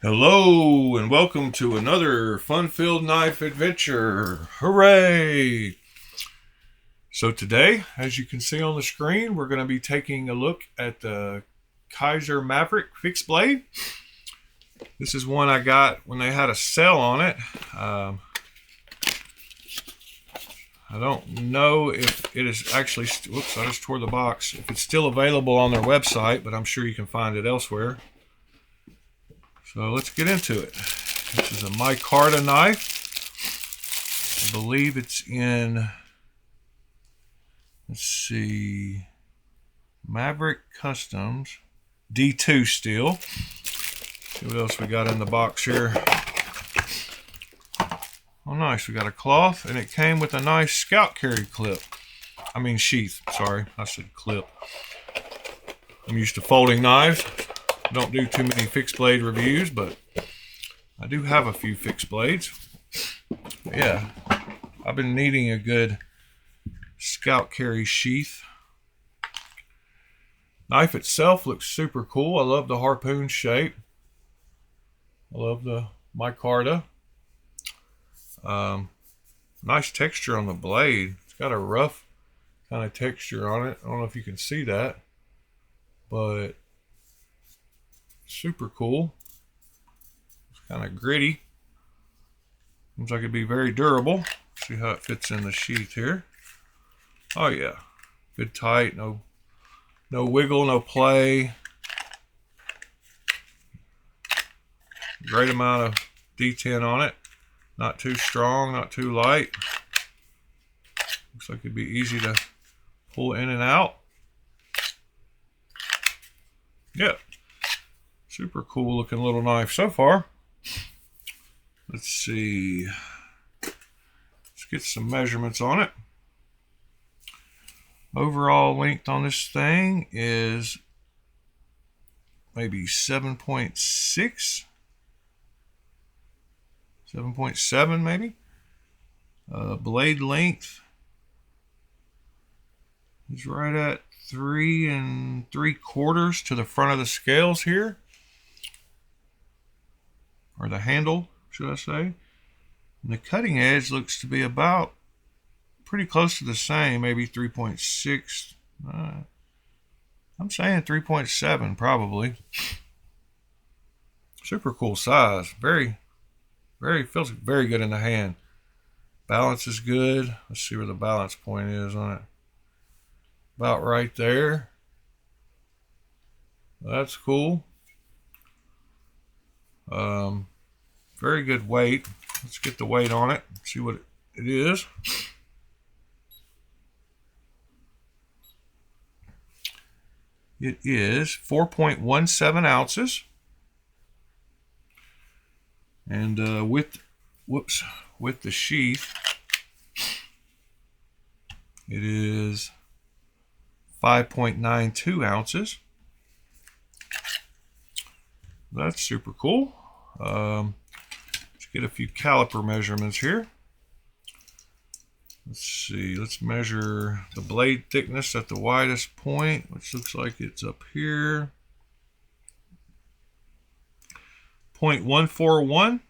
Hello and welcome to another fun-filled knife adventure. Hooray! So today, as you can see on the screen, we're going to be taking a look at the Kizer Maverick fixed blade. This is one I got when they had a sale on it. I don't know if it is actually, whoops, I just tore the box. If it's still available on their website, but I'm sure you can find it elsewhere. So let's get into it. This is a micarta knife. I believe it's in, let's see, Maverick Customs, D2 steel. See what else we got in the box here. Oh nice, we got a cloth and it came with a nice scout carry clip. I mean sheath, sorry, I said clip. I'm used to folding knives. Don't do too many fixed blade reviews, but I do have a few fixed blades. But yeah, I've been needing a good scout carry sheath. Knife itself looks super cool. I love the Harpoon shape. I love the micarta. Nice texture on the blade. It's got a rough kind of texture on it. I don't know if you can see that, but super cool. It's kind of gritty. Seems like it'd be very durable. See how it fits in the sheath here. Oh yeah, good tight. No wiggle, no play. Great amount of detent on it. Not too strong, not too light. Looks like it'd be easy to pull in and out. Yeah. Super cool looking little knife so far. Let's see. Let's get some measurements on it. Overall length on this thing is maybe 7.6, 7.7 maybe. Blade length is right at 3 3/4 to the front of the scales here. Or the handle, should I say. And the cutting edge looks to be about pretty close to the same, maybe 3.6. I'm saying 3.7 probably. Super cool size. Very, feels very good in the hand. Balance is good. Let's see where the balance point is on it. About right there. That's cool. Very good weight. Let's get the weight on it, see what it is. It is 4.17 ounces. And with the sheath, it is 5.92 ounces. That's super cool. Let's get a few caliper measurements here. Let's see, let's measure the blade thickness at the widest point, which looks like it's up here. 0.141.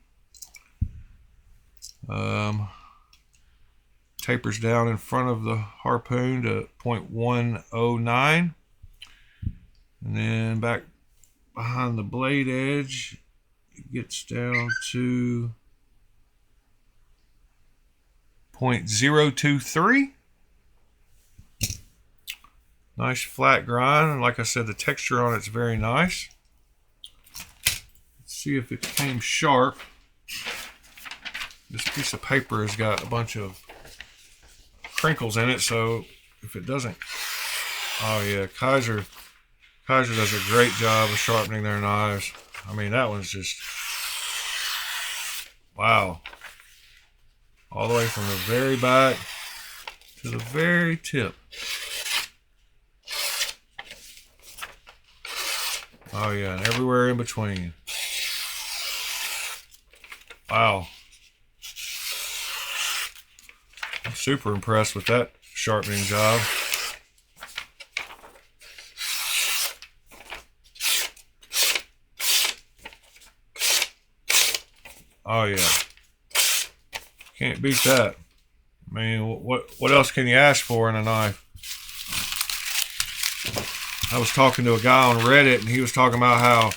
Tapers down in front of the Harpoon to 0.109. And then back behind the blade edge, it gets down to 0.023. Nice flat grind, and like I said, the texture on it's very nice. Let's see if it came sharp. This piece of paper has got a bunch of crinkles in it, so if it doesn't, oh yeah, Kizer does a great job of sharpening their knives. I mean, that one's just, wow. All the way from the very back to the very tip. Oh yeah, and everywhere in between. Wow. I'm super impressed with that sharpening job. Oh yeah, can't beat that. I mean, what else can you ask for in a knife? I was talking to a guy on Reddit, and he was talking about how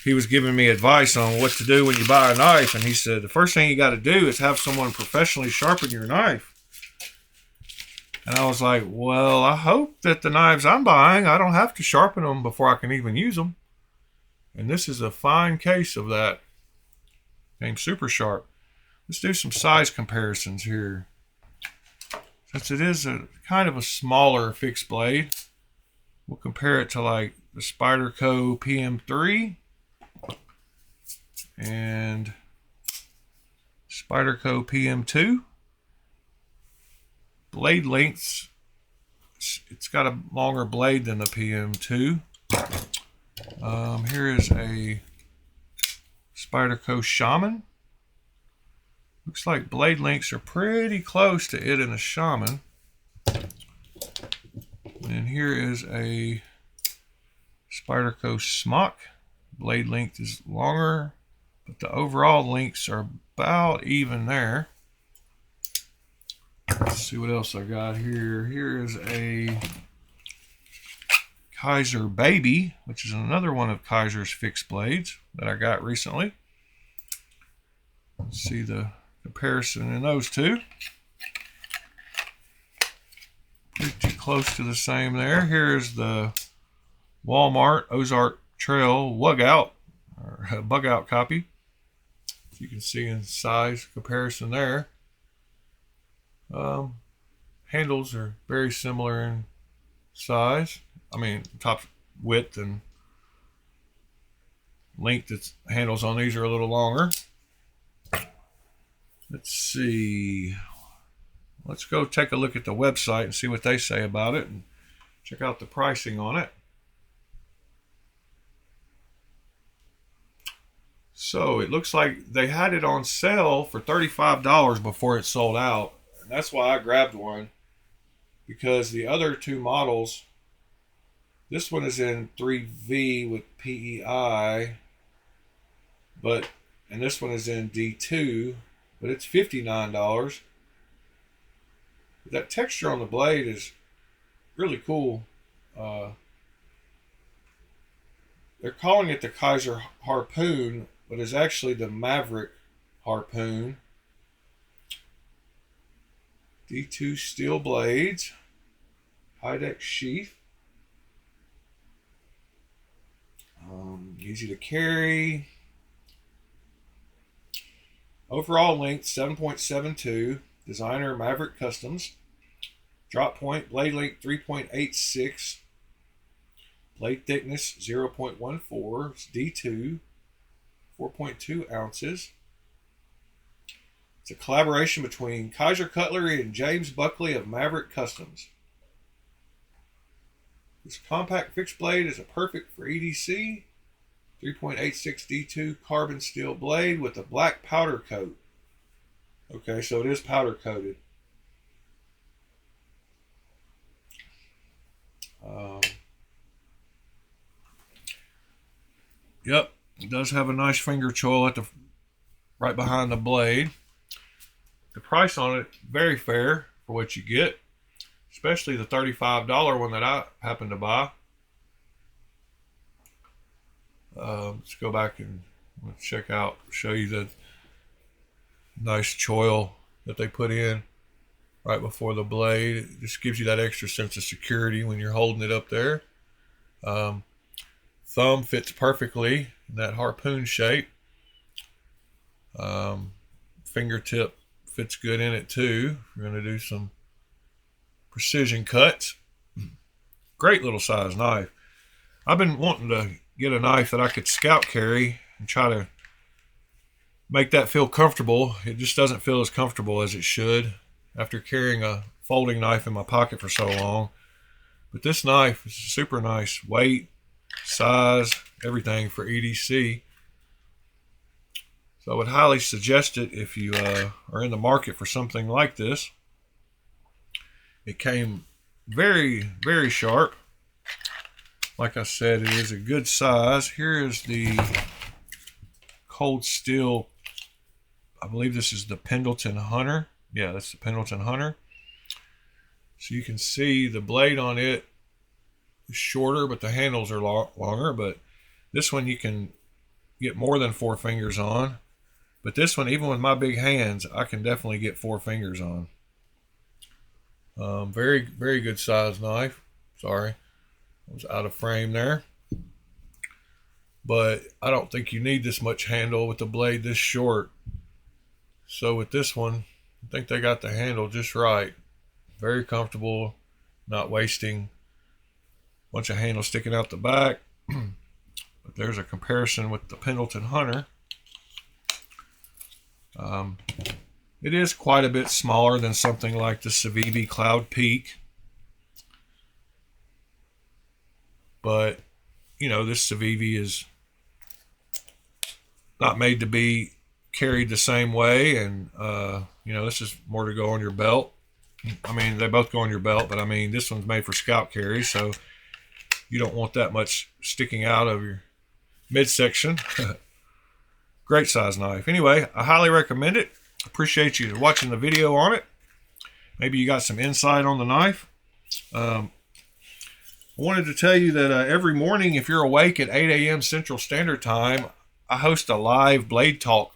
he was giving me advice on what to do when you buy a knife, and he said the first thing you got to do is have someone professionally sharpen your knife. And I was like, well, I hope that the knives I'm buying, I don't have to sharpen them before I can even use them. And this is a fine case of that. Came super sharp. Let's do some size comparisons here. Since it is a kind of a smaller fixed blade, we'll compare it to like the Spyderco PM3 and Spyderco PM2. Blade lengths, it's got a longer blade than the PM2. Here is a Spyderco Shaman. Looks like blade lengths are pretty close to it in a Shaman. And here is a Spyderco Smock. Blade length is longer, but the overall lengths are about even there. Let's see what else I got here. Here is a Kizer Baby, which is another one of Kizer's fixed blades that I got recently. Let's see the comparison in those two. Pretty close to the same there. Here is the Walmart Ozark Trail Bug Out copy. You can see in size comparison there. Handles are very similar in size. I mean, top width and length. Its handles on these are a little longer. Let's see. Let's go take a look at the website and see what they say about it and check out the pricing on it. So it looks like they had it on sale for $35 before it sold out. And that's why I grabbed one, because the other two models, this one is in 3V with PEI, and this one is in D2, but it's $59. That texture on the blade is really cool. They're calling it the Kizer Harpoon, but it's actually the Maverick Harpoon. D2 steel blades, Kydex sheath, easy to carry. Overall length 7.72, designer Maverick Customs. Drop point, blade length 3.86, blade thickness 0.14, it's D2, 4.2 ounces. It's a collaboration between Kizer Cutlery and James Buckley of Maverick Customs. This compact fixed blade is a perfect for EDC. 3.86 D2 carbon steel blade with a black powder coat. Okay, so it is powder coated. Yep, it does have a nice finger choil at the right behind the blade. The price on it, very fair for what you get, especially the $35 one that I happened to buy. Let's go back and check out, show you the nice choil that they put in right before the blade. It just gives you that extra sense of security when you're holding it up there. Thumb fits perfectly in that harpoon shape. Fingertip fits good in it too. We're going to do some precision cuts. Great little size knife. I've been wanting to get a knife that I could scout carry and try to make that feel comfortable. It just doesn't feel as comfortable as it should after carrying a folding knife in my pocket for so long. But this knife is super nice. Weight, size, everything for EDC. So I would highly suggest it if you are in the market for something like this. It came very, very sharp. Like I said, it is a good size. Here is the cold steel I believe this is the Pendleton Hunter. Yeah, that's the Pendleton Hunter. So you can see the blade on it is shorter, but the handles are longer. But this one you can get more than 4 fingers on. But this one, even with my big hands, I can definitely get 4 fingers on. Very, very good size knife. Sorry, I was out of frame there. But I don't think you need this much handle with the blade this short. So with this one, I think they got the handle just right. Very comfortable, not wasting a bunch of handle sticking out the back. But there's a comparison with the Pendleton Hunter. It is quite a bit smaller than something like the Civivi Cloud Peak. But, you know, this Civivi is not made to be carried the same way. And, you know, this is more to go on your belt. I mean, they both go on your belt, but I mean, this one's made for scout carry, so you don't want that much sticking out of your midsection. Great size knife. Anyway, I highly recommend it. Appreciate you watching the video on it. Maybe you got some insight on the knife. I wanted to tell you that every morning, if you're awake at 8 a.m. Central Standard Time, I host a live Blade Talk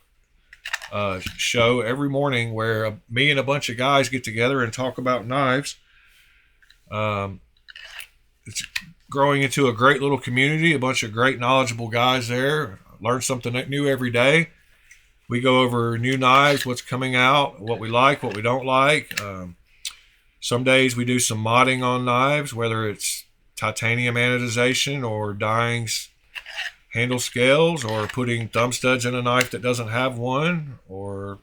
show every morning where me and a bunch of guys get together and talk about knives. It's growing into a great little community, a bunch of great knowledgeable guys there. Learn something new every day. We go over new knives, what's coming out, what we like, what we don't like. Some days we do some modding on knives, whether it's titanium anodization or dyeing handle scales or putting thumb studs in a knife that doesn't have one or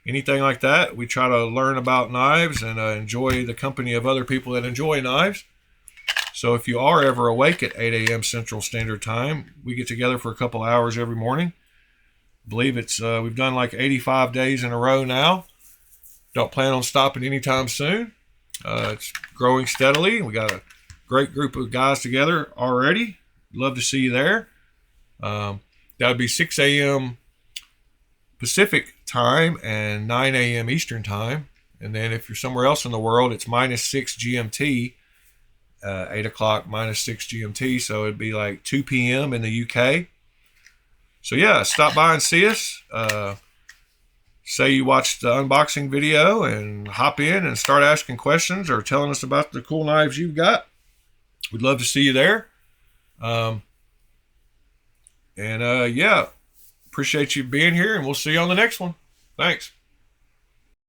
anything like that. We try to learn about knives and enjoy the company of other people that enjoy knives. So if you are ever awake at 8 a.m. Central Standard Time, we get together for a couple hours every morning. I believe it's we've done like 85 days in a row now. Don't plan on stopping anytime soon. It's growing steadily. We got a great group of guys together already. Love to see you there. That would be 6 a.m. Pacific time and 9 a.m. Eastern time. And then if you're somewhere else in the world, it's -6 GMT, 8 o'clock -6 GMT. So it'd be like 2 p.m. in the UK. So yeah, stop by and see us. Say you watched the unboxing video and hop in and start asking questions or telling us about the cool knives you've got. We'd love to see you there. Yeah, appreciate you being here, and we'll see you on the next one. Thanks.